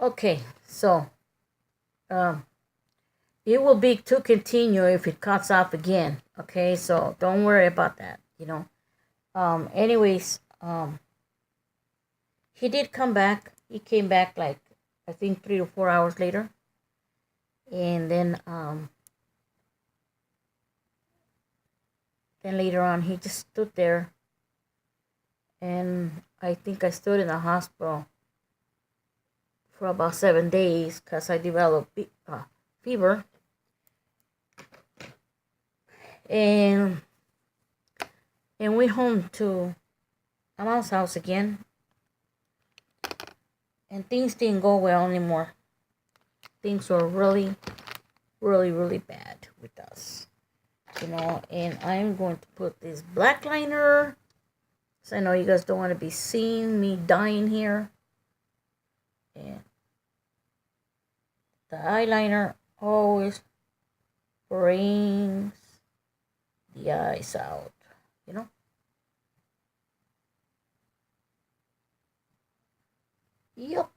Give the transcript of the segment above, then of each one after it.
Okay, so um, it will be to continue if it cuts off again. Okay, so don't worry about that. Anyways, he did come back. He came back like I think 3 to 4 hours later, and then later on he just stood there, and I think I stood in the hospital for about 7 days because I developed fever, and went home to my mom's house again, and things didn't go well anymore. Things were really, really, really bad with us, and I'm going to put this black liner, so I know you guys don't want to be seeing me dying here, and the eyeliner always brings the eyes out, you know. Yup.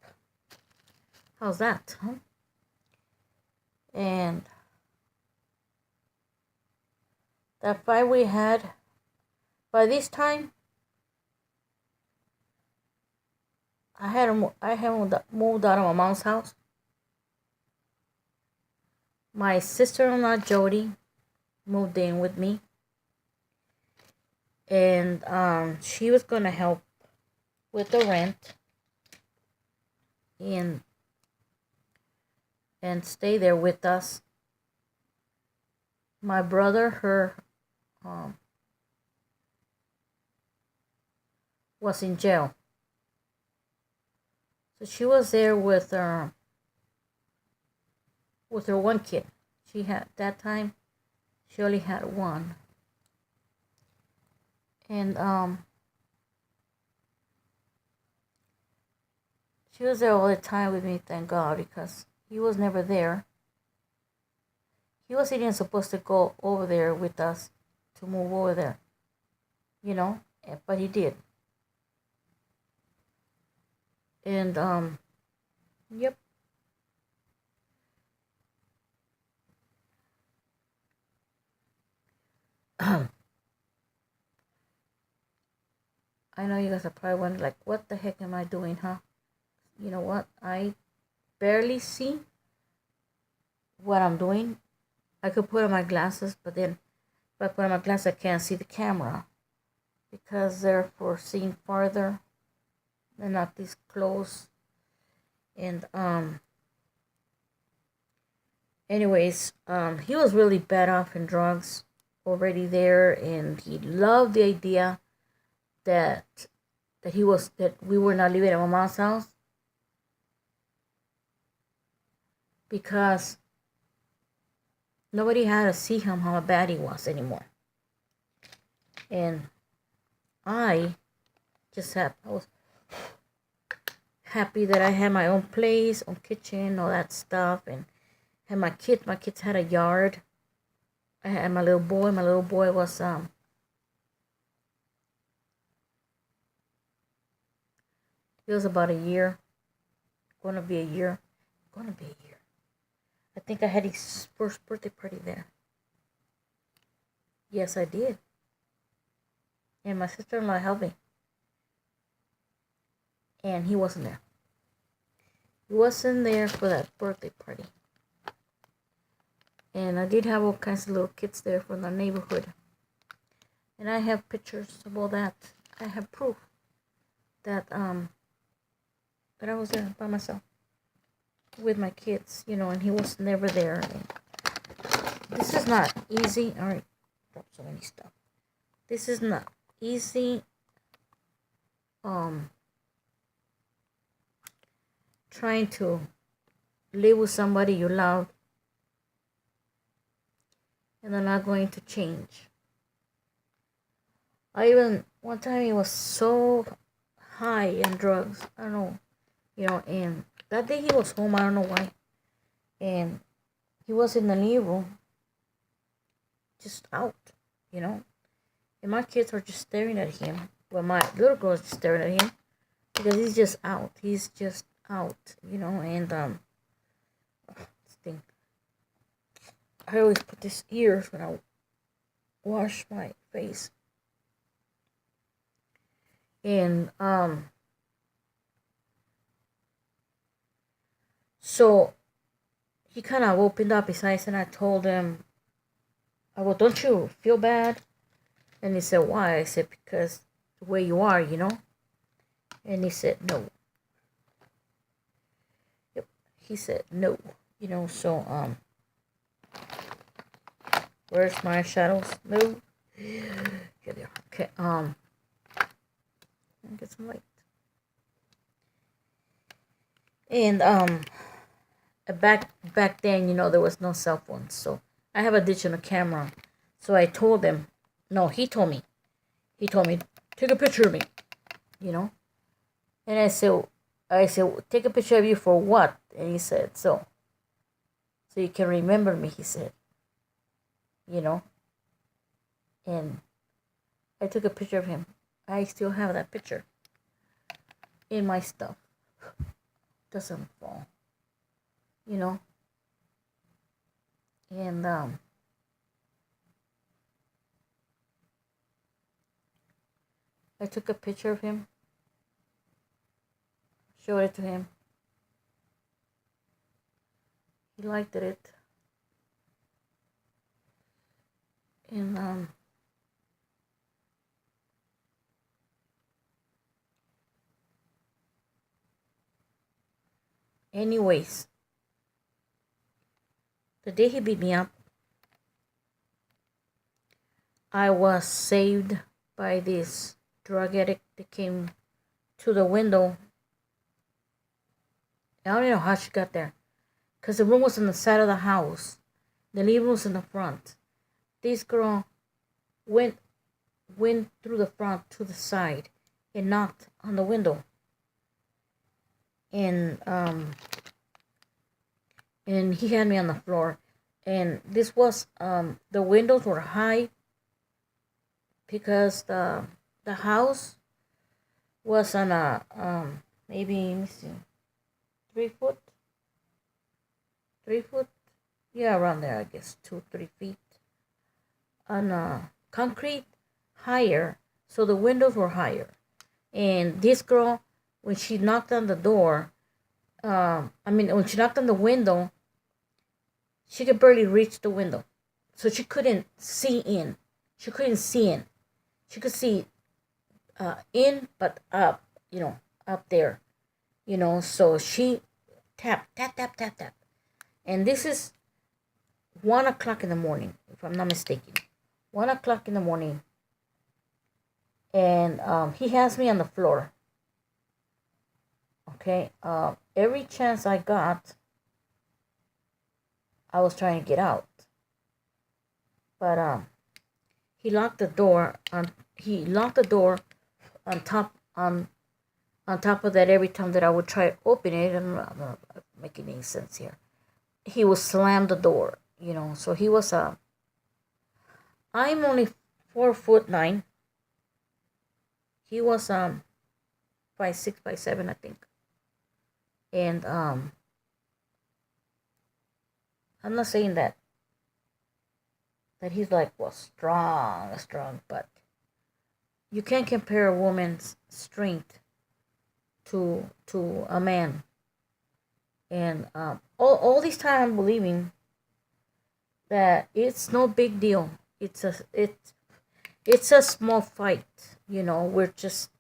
How's that, huh? And that fight we had, by this time, I had moved out of my mom's house. My sister-in-law Jody moved in with me, and she was gonna help with the rent and stay there with us. My brother, her was in jail, so she was there with her one kid. She had that time. She only had one, and she was there all the time with me. Thank God, because he was never there. He wasn't even supposed to go over there with us to move over there, but he did. And yep. I know you guys are probably wondering, like, what the heck am I doing, huh? You know what? I barely see what I'm doing. I could put on my glasses, but then if I put on my glasses, I can't see the camera because they're for seeing farther. They're not this close. And anyways, he was really bad off in drugs already there, and he loved the idea that we were not living at my mom's house because nobody had to see him how bad he was anymore. And I was happy that I had my own place, own kitchen, all that stuff, and had my kids. My kids had a yard. I had my little boy. My little boy was he was about a year. Gonna be a year. I think I had his first birthday party there. Yes, I did. And my sister-in-law helped me. And he wasn't there. He wasn't there for that birthday party. And I did have all kinds of little kids there from the neighborhood. And I have pictures of all that. I have proof that I was there by myself with my kids, and he was never there. And this is not easy. All right, drop so many stuff. This is not easy. Trying to live with somebody you love and they're not going to change. One time he was so high in drugs. I don't know, and that day he was home. I don't know why. And he was in the living room, just out, and my kids are just staring at him. Well, my little girl is just staring at him because he's just out. He's just out, and this thing. I always put this ears when I wash my face. And so he kind of opened up his eyes, and I told him, well, don't you feel bad? And he said, why? I said, because the way you are, And he said, no. Yep. He said, no. So, where's my shadows? No. Here they are. Okay, get some light. And, back then, there was no cell phones, so I have a digital camera. So I told him, no, he told me, take a picture of me, And I said, take a picture of you for what? And he said, so you can remember me, he said, And I took a picture of him. I still have that picture in my stuff. Doesn't fall, And I took a picture of him, showed it to him. He liked it. And anyways, the day he beat me up, I was saved by this drug addict that came to the window. I don't know how she got there, because the room was on the side of the house. The living room was in the front. This girl went through the front to the side and knocked on the window. And he had me on the floor. And this was, the windows were high because the house was on a, maybe, let me see, 3 foot? 3 foot? Yeah, around there, I guess, 2-3 feet. On concrete, higher, so the windows were higher. And this girl, when she knocked on the door, when she knocked on the window, she could barely reach the window. So she couldn't see in. She couldn't see in. She could see in, but up, up there. So she tapped, tap, tap, tap, tap. And this is 1 o'clock in the morning, if I'm not mistaken. 1 o'clock in the morning. And he has me on the floor. Okay, every chance I got, I was trying to get out. But he locked the door on top of that. Every time that I would try to open it, I'm not making any sense here. He would slam the door, So he was I'm only 4'9". He was 5'6", 5'7", I think. And I'm not saying that he's strong, but you can't compare a woman's strength to a man. And all this time I'm believing that it's no big deal. It's a small fight, We're just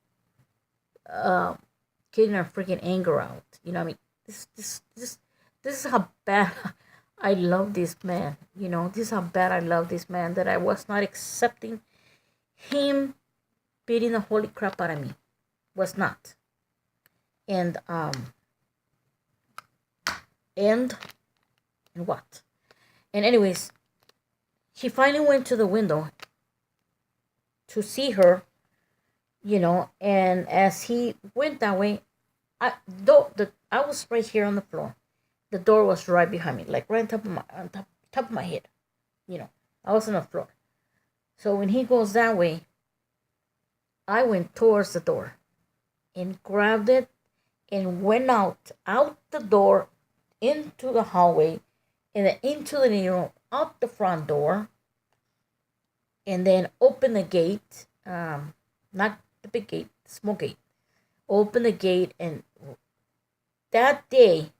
getting our freaking anger out. I mean, this is how bad I love this man. This is how bad I love this man, that I was not accepting him beating the holy crap out of me. Was not. And what? And anyways, he finally went to the window to see her, and as he went that way, I was right here on the floor. The door was right behind me, like right on top of my head. I was on the floor. So when he goes that way, I went towards the door and grabbed it and went out the door, into the hallway, and then into the living room, out the front door, and then opened the gate, not the big gate, the small gate. Opened the gate, and that day,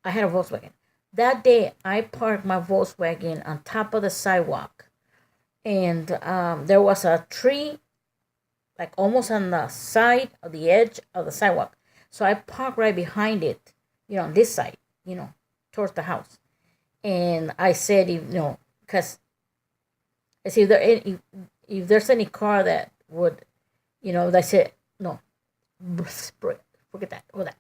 I had a Volkswagen. That day, I parked my Volkswagen on top of the sidewalk, and there was a tree, like almost on the side of the edge of the sidewalk. So I parked right behind it, on this side, towards the house. And I said, because I see if there's any car that would, I said, no, forget that, all that.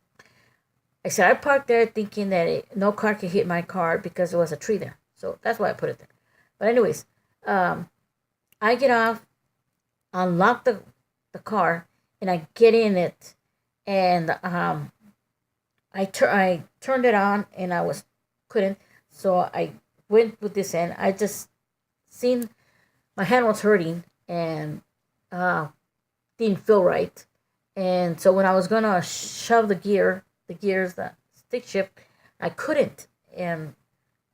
I said, I parked there thinking that no car could hit my car because there was a tree there. So that's why I put it there. But anyways, I get off, unlock the car, and I get in it, and I turned it on, and couldn't. So I went with this end. I just seen my hand was hurting, and didn't feel right. And so when I was gonna shove the gears, the stick shift, I couldn't. And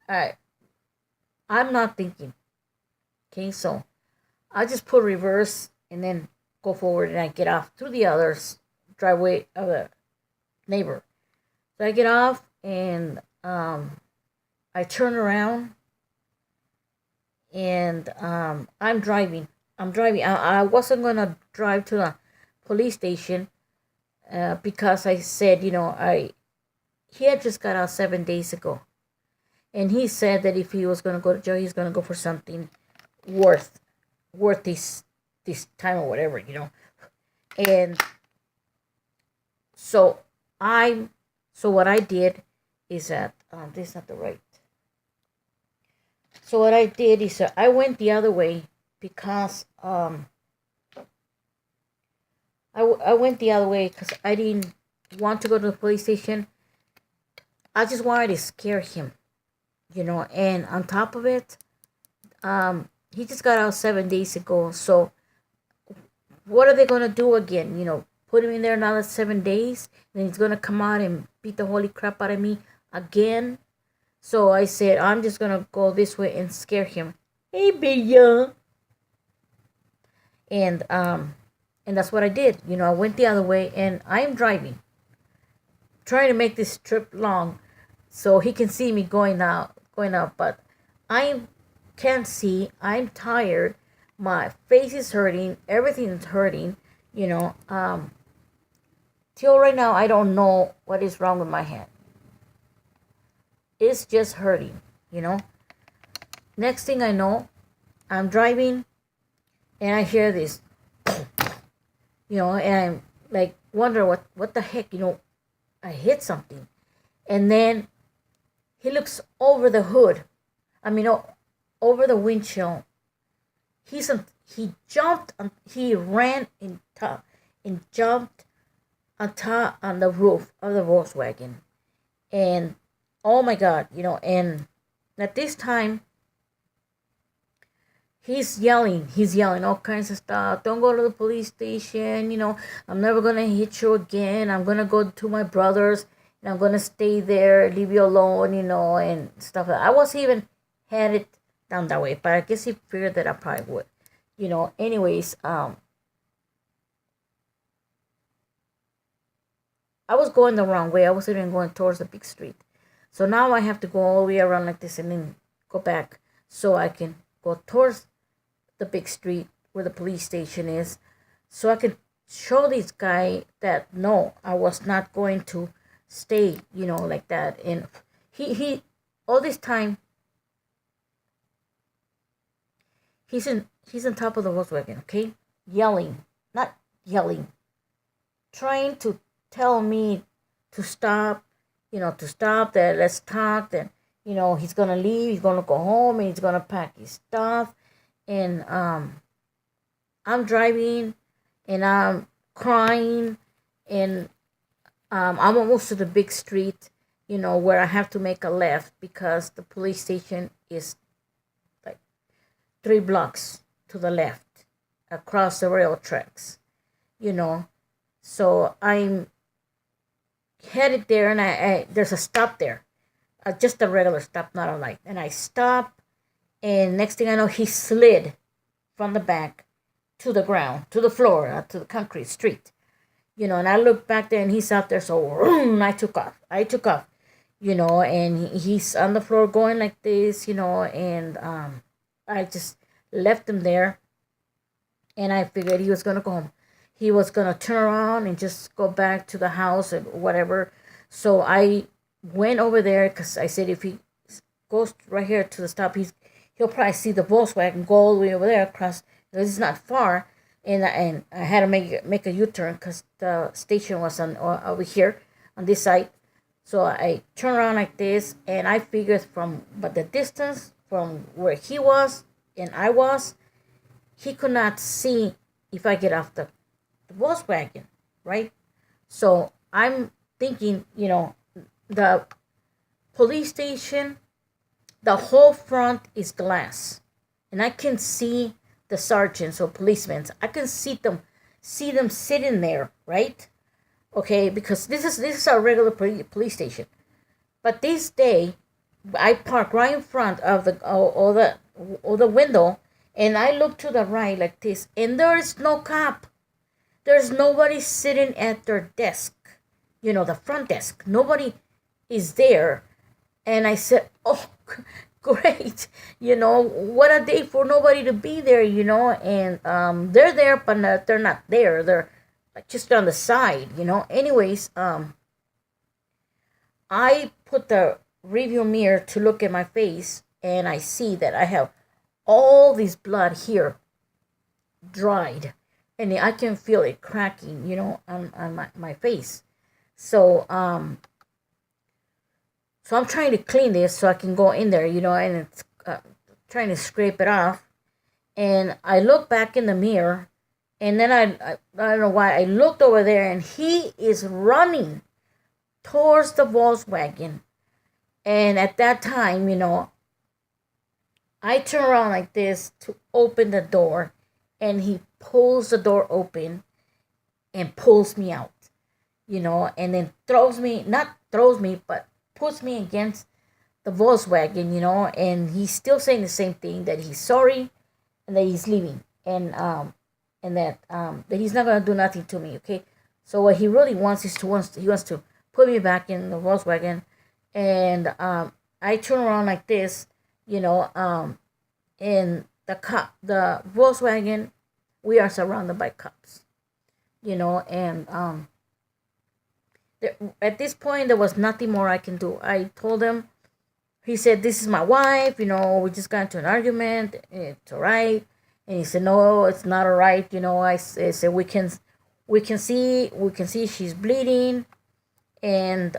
I'm not thinking. Okay, so I just put reverse and then go forward, and I get off through the other driveway of the neighbor. So I get off, and I turn around, and I'm driving. I wasn't gonna drive to the police station because I said, he had just got out 7 days ago, and he said that if he was gonna go to jail, he's gonna go for something worth this time or whatever, And so what I did is that this is not the right. So what I did is I went the other way because I went the other way because I didn't want to go to the police station. I just wanted to scare him, And on top of it, he just got out 7 days ago. So what are they gonna do again? Put him in there another 7 days, and he's gonna come out and beat the holy crap out of me again. So I said, I'm just gonna go this way and scare him. Hey, Billa. And that's what I did. I went the other way, and I'm driving, trying to make this trip long, so he can see me going out. But I can't see. I'm tired. My face is hurting. Everything's hurting. Till right now, I don't know what is wrong with my hand. It's just hurting. Next thing I know, I'm driving, and I hear this, and I'm like, wonder what the heck, I hit something. And then he looks over the hood. Over the windshield. He jumped, he ran and jumped on the roof of the Volkswagen. And oh my God, and at this time, he's yelling all kinds of stuff. Don't go to the police station, I'm never gonna hit you again. I'm gonna go to my brother's, and I'm gonna stay there, leave you alone, and stuff like that. I wasn't even headed down that way, but I guess he figured that I probably would. Anyways, I was going the wrong way. I wasn't even going towards the big street. So now I have to go all the way around like this and then go back so I can go towards the big street where the police station is, so I can show this guy that no, I was not going to stay, like that. And he all this time, he's on top of the Volkswagen, okay, not yelling, trying to tell me to stop, that let's talk, that he's gonna leave, he's gonna go home, and he's gonna pack his stuff. And I'm driving, and I'm crying, and I'm almost to the big street, where I have to make a left because the police station is like 3 blocks to the left across the rail tracks, So I'm headed there, and I there's a stop there, just a regular stop, not a light. And I stop, and next thing I know, he slid from the back to the ground, to the floor, to the concrete street. And I looked back there, and he's out there, so I took off. And he's on the floor going like this, and I just left him there, and I figured he was gonna go home. He was gonna turn around and just go back to the house or whatever. So I went over there because I said if he goes right here to the stop, he'll probably see the Volkswagen go all the way over there across. Because it's not far, and I had to make a U-turn because the station was on over here on this side. So I turned around like this, and I figured but the distance from where he was and I was, he could not see if I get off the Volkswagen, right? So I'm thinking, the police station, the whole front is glass, and I can see the sergeants or policemen. I can see them sitting there, right? Okay, because this is a regular police station. But this day, I parked right in front of the window, and I look to the right like this, and there is no cop. There's nobody sitting at their desk, the front desk. Nobody is there. And I said, oh, great. What a day for nobody to be there, and they're there, but they're not there. They're like just on the side, Anyways, I put the review mirror to look at my face, and I see that I have all this blood here dried, and I can feel it cracking, on my face. So I'm trying to clean this so I can go in there, and it's trying to scrape it off. And I look back in the mirror, and then I don't know why, I looked over there, and he is running towards the Volkswagen. And at that time, I turn around like this to open the door, and he pulls the door open and pulls me out, and then not throws me, but puts me against the Volkswagen, and he's still saying the same thing, that he's sorry and that he's leaving, and that he's not gonna do nothing to me. Okay, so what he really wants is he wants to put me back in the Volkswagen, and I turn around like this, in the Volkswagen, we are surrounded by cops, and at this point there was nothing more I can do. I told him. He said, "This is my wife. We just got into an argument. It's all right." And he said, "No, it's not all right." I said, "We can see she's bleeding," and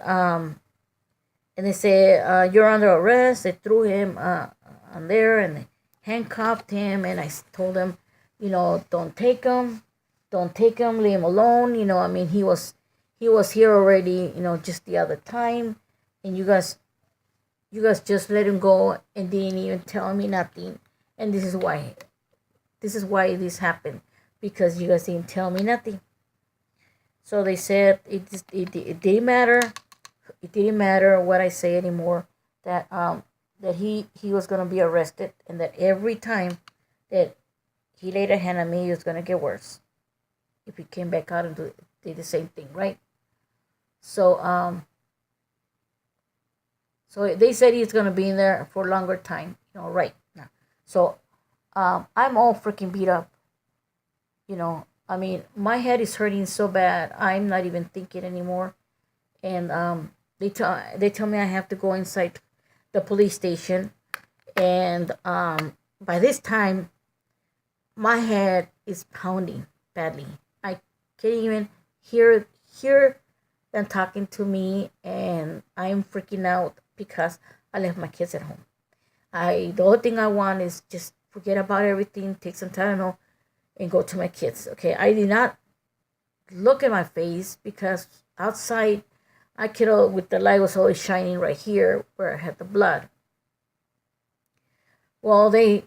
they said, "You're under arrest." They threw him on there, and they handcuffed him. And I told him, "Don't take him, leave him alone." He was here already, just the other time, and you guys just let him go and didn't even tell me nothing. And this is why this happened, because you guys didn't tell me nothing. So they said it didn't matter. It didn't matter what I say anymore. That he was gonna be arrested, and that every time that he laid a hand on me, it was gonna get worse. If he came back out and did the same thing, right? So so they said he's gonna be in there for a longer time, right now. So I'm all freaking beat up. My head is hurting so bad. I'm not even thinking anymore. And they tell me I have to go inside the police station. And by this time, my head is pounding badly. I can't even hear them talking to me, and I'm freaking out because I left my kids at home. The only thing I want is just forget about everything, take some Tylenol, and go to my kids. Okay, I did not look at my face because outside, with the light was always shining right here where I had the blood. Well, they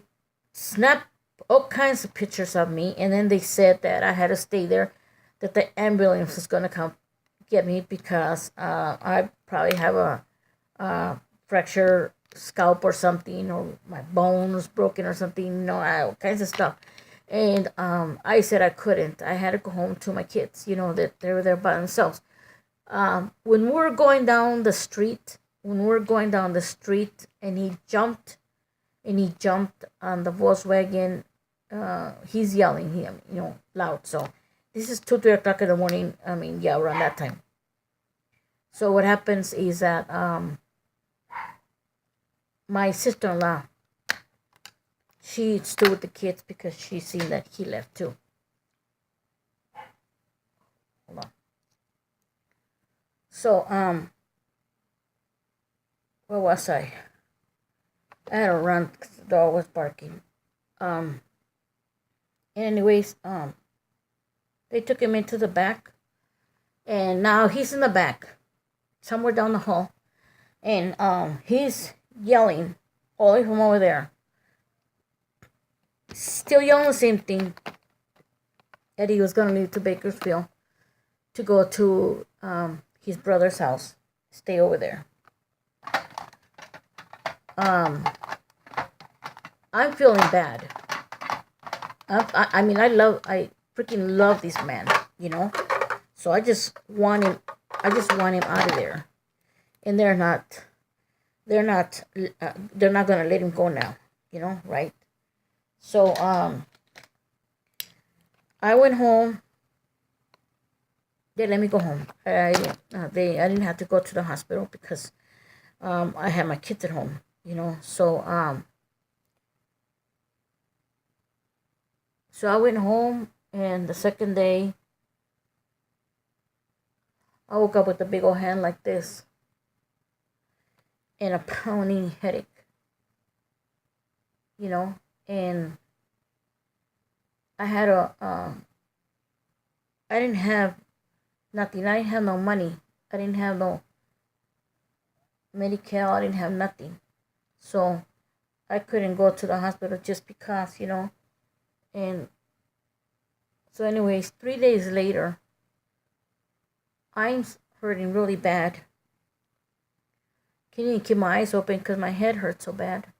snapped all kinds of pictures of me, and then they said that I had to stay there, that the ambulance was gonna come get me because I probably have a fractured scalp or something, or my bones broken or something, all kinds of stuff. And I said I couldn't. I had to go home to my kids, that they were there by themselves. When we were going down the street, and he jumped on the Volkswagen. He's yelling, loud. So this is 2, 3 o'clock in the morning. I mean, yeah, around that time. So what happens is that my sister-in-law, she stood with the kids because she seen that he left too. Hold on. So where was I? I had to run because the dog was barking. Anyways, they took him into the back, and now he's in the back, somewhere down the hall, and he's yelling all the way from over there. Still yelling the same thing, that he was gonna leave to Bakersfield to go to his brother's house, stay over there. I'm feeling bad. I mean, I freaking love this man, So I just want him out of there, and they're not gonna let him go now, right? So I went home. They let me go home. I didn't have to go to the hospital because I had my kids at home, So so I went home, and the second day, I woke up with a big old hand like this and a pounding headache, and I had I didn't have nothing. I didn't have no money. I didn't have no Medicare. I didn't have nothing. So I couldn't go to the hospital just because, And so anyways, 3 days later, I'm hurting really bad. Can't even keep my eyes open because my head hurts so bad.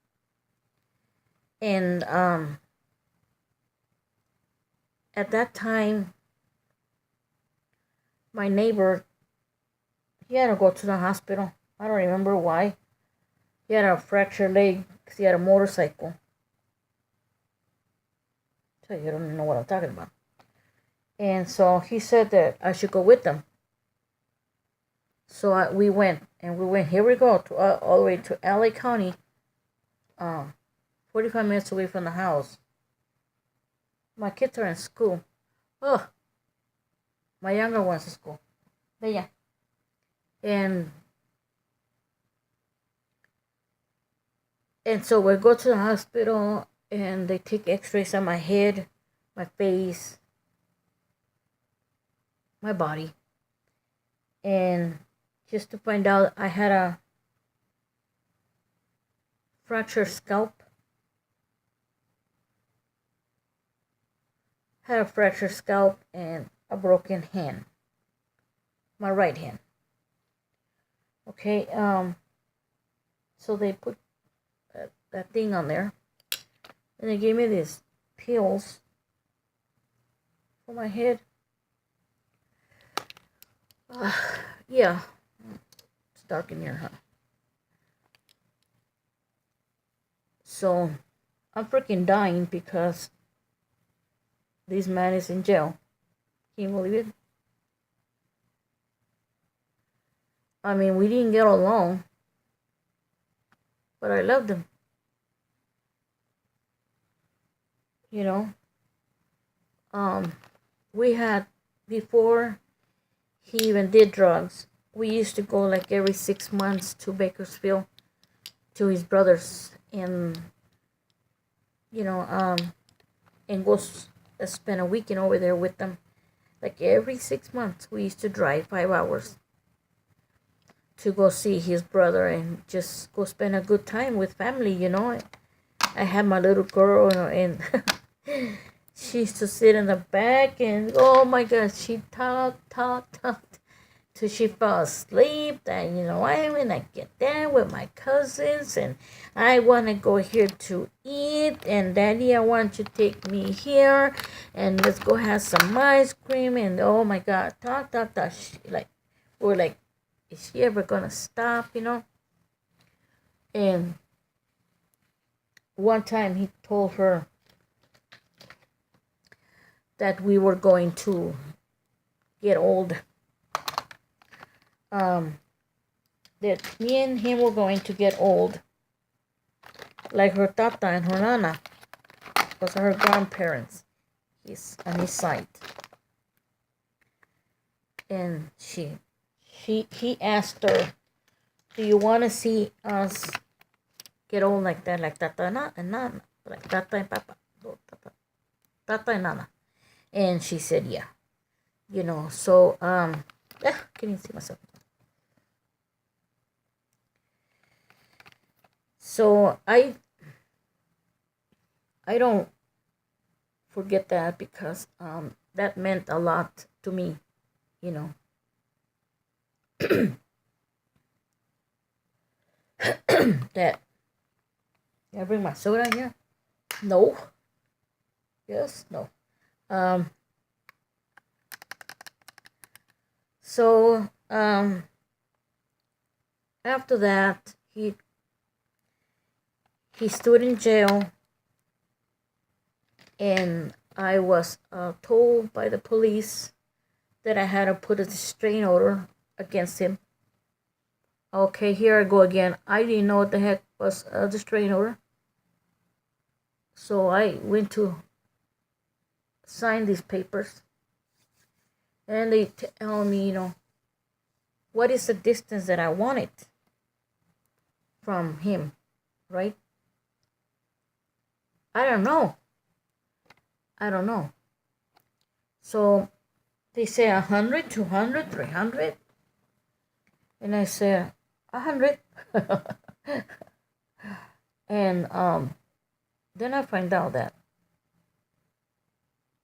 And at that time, my neighbor, he had to go to the hospital. I don't remember why. He had a fractured leg because he had a motorcycle. So you don't know what I'm talking about. And so he said that I should go with them. So we went. Here we go, to all the way to LA County, 45 minutes away from the house. My kids are in school. Oh, my younger one's in school. But yeah. And so we go to the hospital, and they take x-rays on my head, my face, my body. And just to find out I had a fractured scalp. Had a fractured scalp and a broken hand. My right hand. Okay, so they put that thing on there, and they gave me these pills for my head. Yeah, it's dark in here, huh? So I'm freaking dying because this man is in jail. Can you believe it? I mean, we didn't get along, but I loved him. We had, before he even did drugs, we used to go like every 6 months to Bakersfield to his brothers, and and go spend a weekend over there with them. Like every 6 months, we used to drive 5 hours to go see his brother and just go spend a good time with family. I had my little girl, and she used to sit in the back, and oh my God, she talked. till she fell asleep. That I when I get there with my cousins and I want to go here to eat, and Daddy, I want you to take me here and let's go have some ice cream. And oh my God, talk. We're like, is she ever gonna stop? And one time he told her that we were going to get old. That me and him were going to get old, like her tata and her nana, because her grandparents, on his side. And he asked her, "Do you want to see us get old like that, like tata and nana, like tata and papa, tata and nana?" And she said, "Yeah." So can you see myself? So I don't forget that, because that meant a lot to me, that. Can I bring my soda in here? No. Yes, no. So after that, he stood in jail, and I was told by the police that I had to put a restraining order against him. Okay, here I go again. I didn't know what the heck was a restraining order. So I went to sign these papers, and they tell me, what is the distance that I wanted from him, right? I don't know. So they say 100, 200, 300. And I say 100. And then I find out that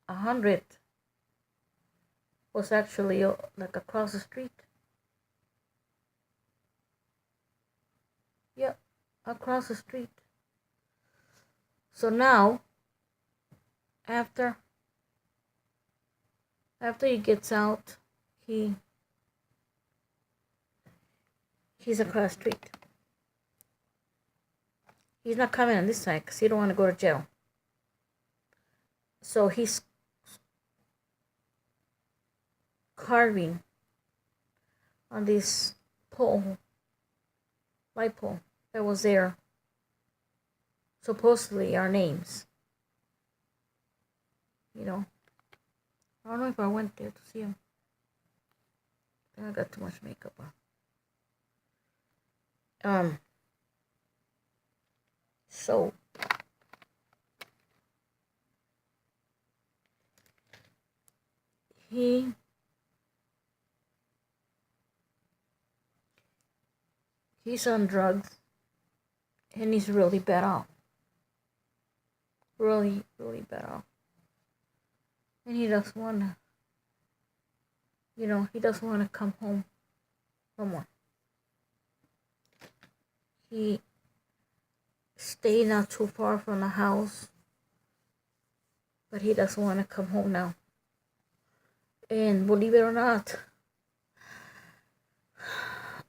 100 was actually like across the street. Yeah, across the street. So now, after he gets out, he's across the street. He's not coming on this side because he don't want to go to jail. So he's carving on this light pole that was there. Supposedly our names. I don't know if I went there to see him. I got too much makeup on. So he's on drugs, and he's really bad off. Really, really bad off. And he doesn't want to, he doesn't want to come home no more. He stayed not too far from the house, but he doesn't want to come home now. And believe it or not,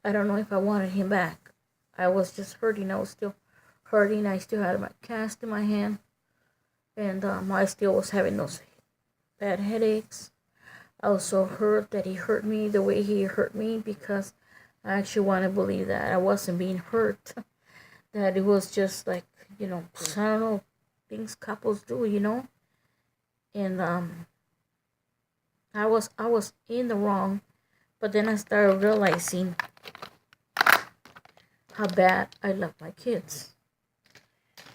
I don't know if I wanted him back. I was just hurting. I was still hurting. I still had my cast in my hand. And I still was having those bad headaches. I was so hurt that he hurt me the way he hurt me, because I actually want to believe that I wasn't being hurt. That it was just like, I don't know, things couples do, And I was in the wrong, but then I started realizing how bad I love my kids.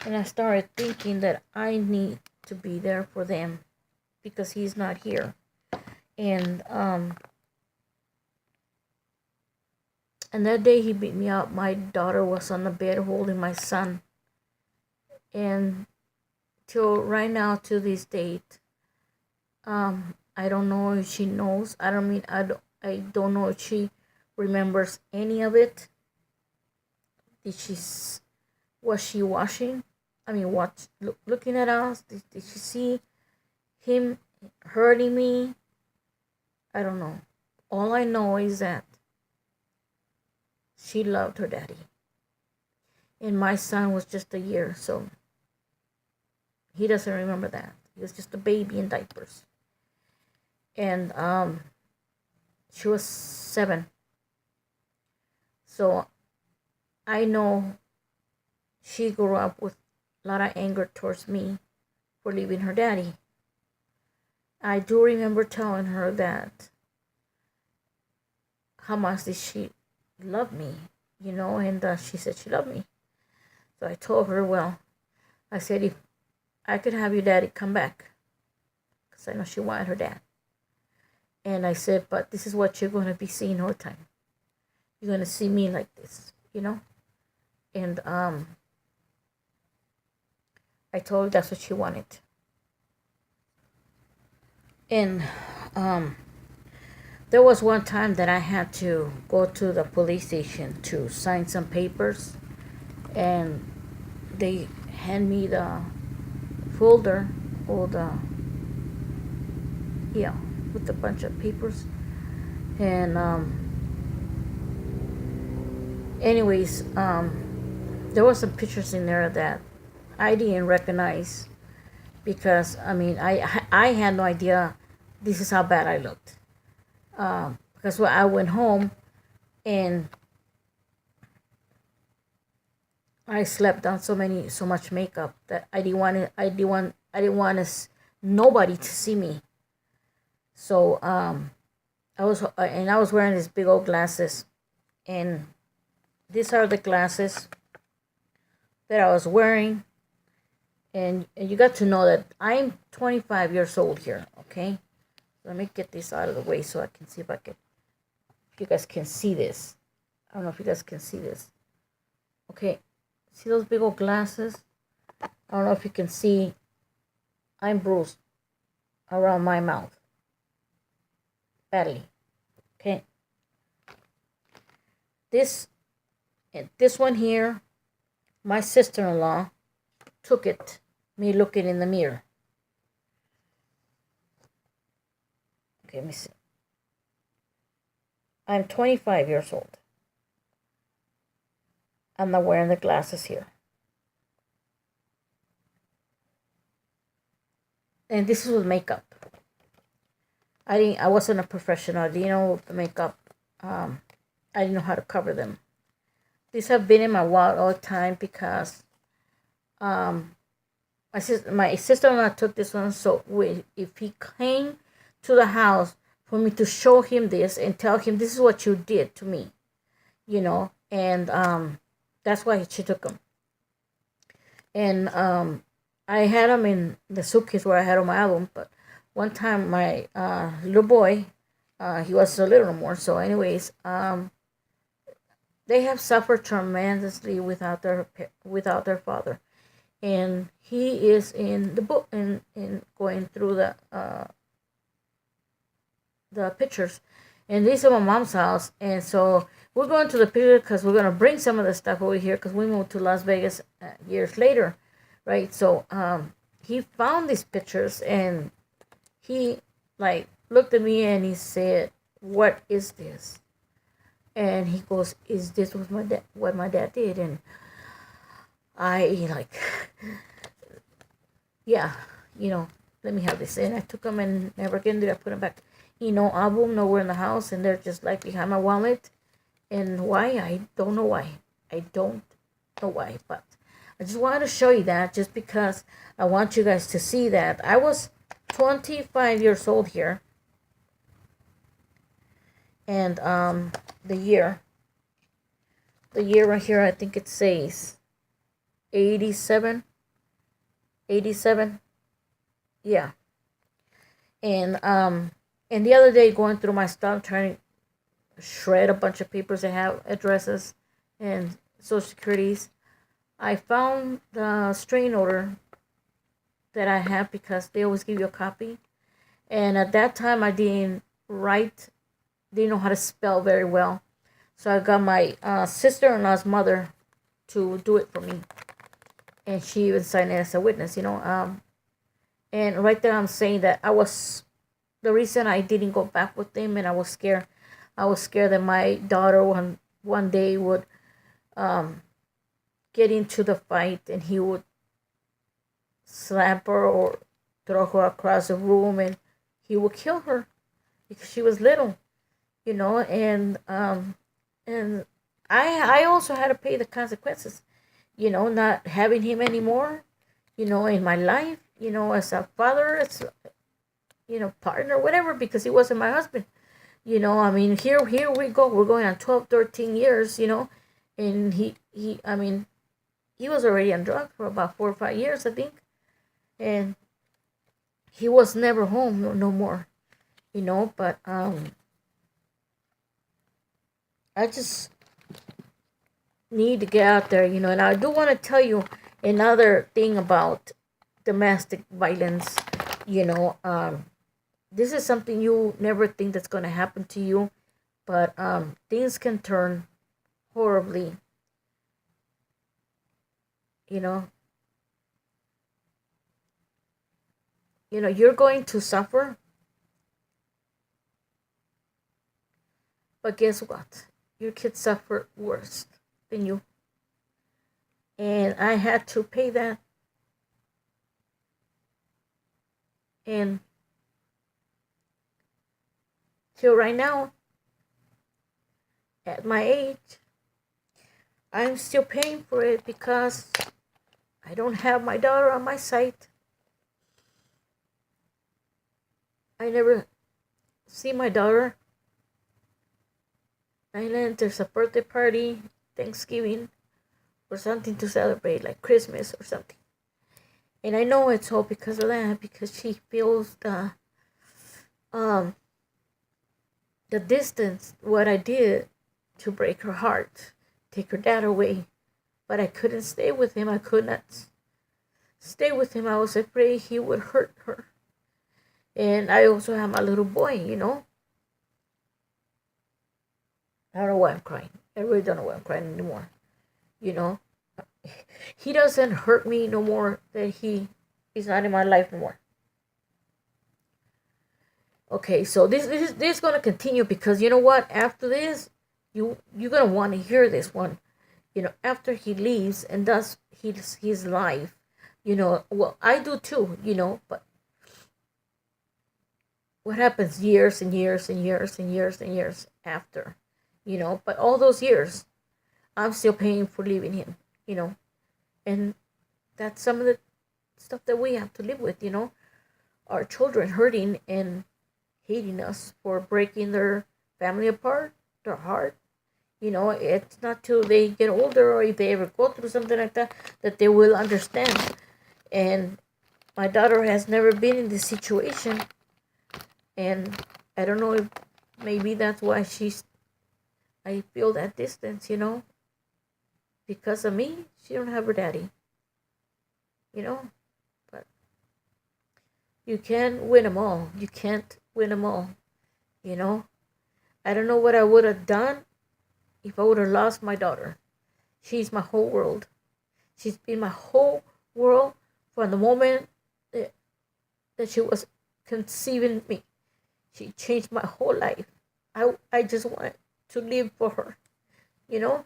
And I started thinking that I need to be there for them because he's not here. And that day he beat me up. My daughter was on the bed holding my son. And till right now, to this date, I don't know if she knows. I I don't know if she remembers any of it. Did she was she watching? I mean, looking at us? Did she see him hurting me? I don't know. All I know is that she loved her daddy. And my son was just a year, so he doesn't remember that. He was just a baby in diapers. And she was 7. So I know she grew up with a lot of anger towards me for leaving her daddy. I do remember telling her that how much did she love me, and she said she loved me. So I told her, well, I said, if I could have your daddy come back, because I know she wanted her dad. And I said, but this is what you're going to be seeing all the time. You're going to see me like this, And I told her that's what she wanted. And there was one time that I had to go to the police station to sign some papers, and they hand me the folder or with a bunch of papers. And anyways, there was some pictures in there that I didn't recognize, because I had no idea this is how bad I looked. Because when I went home and I slept on so much makeup that I didn't want nobody to see me. So I was wearing these big old glasses, and these are the glasses that I was wearing. And you got to know that I'm 25 years old here, okay? Let me get this out of the way so I can see if you guys can see this. I don't know if you guys can see this. Okay, see those big old glasses? I don't know if you can see. I'm bruised around my mouth. Badly. Okay. This one here, my sister-in-law took it, me looking in the mirror. Okay, let me see. I'm 25 years old. I'm not wearing the glasses here. And this is with makeup. I wasn't a professional. I didn't know the makeup. I didn't know how to cover them. These have been in my wallet all the time because my sister-in-law took this one. So if he came to the house for me to show him this and tell him this is what you did to me, and that's why she took them. And I had them in the suitcase where I had on my album, but one time my little boy, he was a little more. So anyways, they have suffered tremendously without their father, and he is in the book in going through the pictures, and these are my mom's house. And so we're going to the picture because we're going to bring some of the stuff over here because we moved to Las Vegas years later, right? So he found these pictures, and he looked at me and he said, "What is this?" And he goes, "Is this what my dad did?" And I yeah, let me have this. And I took them, and never again did I put them back. Album nowhere in the house, and they're just behind my wallet. And why? I don't know why. But I just wanted to show you that, just because I want you guys to see that I was 25 years old here. And the year right here, I think it says 87. Yeah. And the other day, going through my stuff, trying to shred a bunch of papers that have addresses and social securities, I found the strain order that I have, because they always give you a copy. And at that time, I didn't write didn't know how to spell very well. So I got my sister-in-law's mother to do it for me, and she even signed it as a witness. And right there I'm saying that I was the reason I didn't go back with him, and I was scared. I was scared that my daughter one day would get into the fight, and he would slap her or throw her across the room, and he would kill her because she was little, and I also had to pay the consequences, not having him anymore, in my life, as a father, as partner, whatever, because he wasn't my husband. I mean, here we go. We're going on 12, 13 years, and I mean, he was already on drugs for about 4 or 5 years, I think, and he was never home no more, but I just need to get out there, and I do want to tell you another thing about domestic violence. you know um this is something you never think that's going to happen to you, but things can turn horribly. you know you're going to suffer, but guess what? Your kids suffer worse than you, and I had to pay that. And till right now, at my age, I'm still paying for it because I don't have my daughter on my side. I never see my daughter unless there's a birthday party, Thanksgiving, or something to celebrate, like Christmas or something. And I know it's all because of that, because she feels um the distance, what I did to break her heart, take her dad away. But I couldn't stay with him. I could not stay with him. I was afraid he would hurt her. And I also have my little boy. I don't know why I'm crying. I really don't know why I'm crying anymore. You know, he doesn't hurt me no more that he is not in my life no more. Okay, so this is gonna continue because you know what? After this, you're gonna want to hear this one. After he leaves and does his life. Well, I do too. But what happens years and years and years and years and years after? But all those years, I'm still paying for leaving him. You know, and that's some of the stuff that we have to live with. Our children hurting and hating us for breaking their family apart, their heart. It's not till they get older or if they ever go through something like that that they will understand. And my daughter has never been in this situation, and I don't know if maybe that's why I feel that distance. Because of me, she don't have her daddy. You know, but you can win them all. You can't win them all. You know, I don't know what I would have done if I would have lost my daughter. She's my whole world. She's been my whole world from the moment that she was conceiving me. She changed my whole life. I just want to live for her. You know,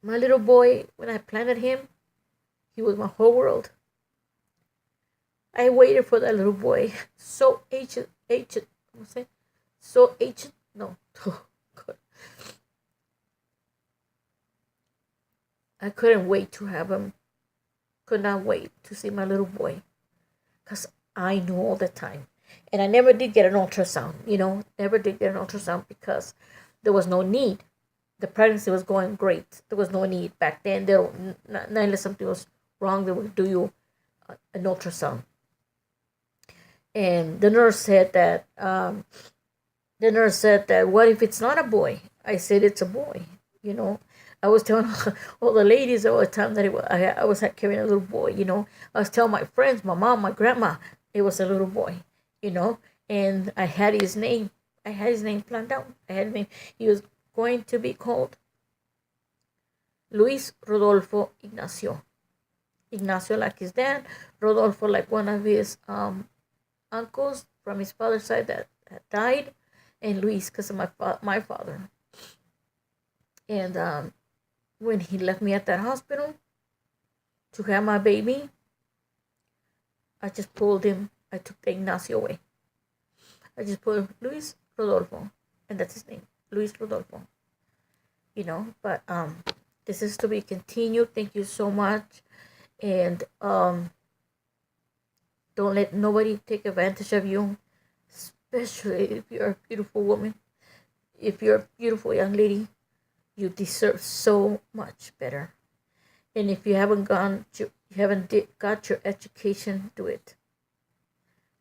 my little boy, when I planted him, he was my whole world. I waited for that little boy. So ancient, what's it? So ancient. No, God. I couldn't wait to have him. Could not wait to see my little boy, cause I knew all the time, and I never did get an ultrasound. Never did get an ultrasound because there was no need. The pregnancy was going great. There was no need back then. Not unless something was wrong, they would do you an ultrasound. And the nurse said that. What if it's not a boy? I said it's a boy. I was telling all the ladies all the time that I was carrying a little boy. I was telling my friends, my mom, my grandma, it was a little boy. And I had his name. I had his name planned out. I had his name. He was going to be called Luis Rodolfo Ignacio. Ignacio like his dad, Rodolfo like one of his uncles from his father's side that had died, and Luis because of my father. And when he left me at that hospital to have my baby, I just pulled him. I took the Ignacio away. I just put Luis Rodolfo, and that's his name, Luis Rodolfo. But this is to be continued. Thank you so much, and don't let nobody take advantage of you, especially if you're a beautiful woman. If you're a beautiful young lady, you deserve so much better. And if you haven't got your education, do it.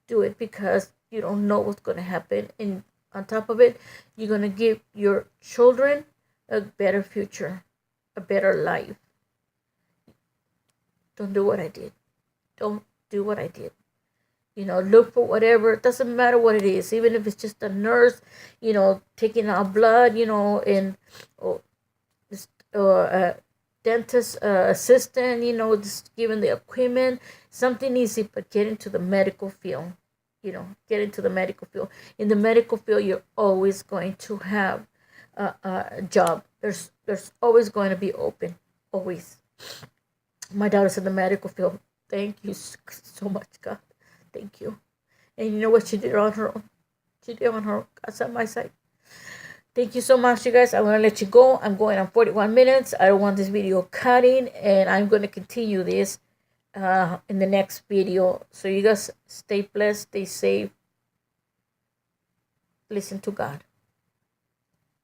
Do it because you don't know what's going to happen. And on top of it, you're going to give your children a better future, a better life. Don't do what I did. Don't do what I did. Look for whatever. It doesn't matter what it is. Even if it's just a nurse, taking out blood, and a dentist assistant, just giving the equipment. Something easy, but get into the medical field. Get into the medical field. In the medical field, you're always going to have a job. There's always going to be open. Always. My daughter's in the medical field. Thank you so much, God. Thank you. And you know what? She did it on her own. She did it on her own. God's on my side. Thank you so much, you guys. I'm going to let you go. I'm going on 41 minutes. I don't want this video cutting. And I'm going to continue this in the next video. So you guys stay blessed. Stay safe. Listen to God.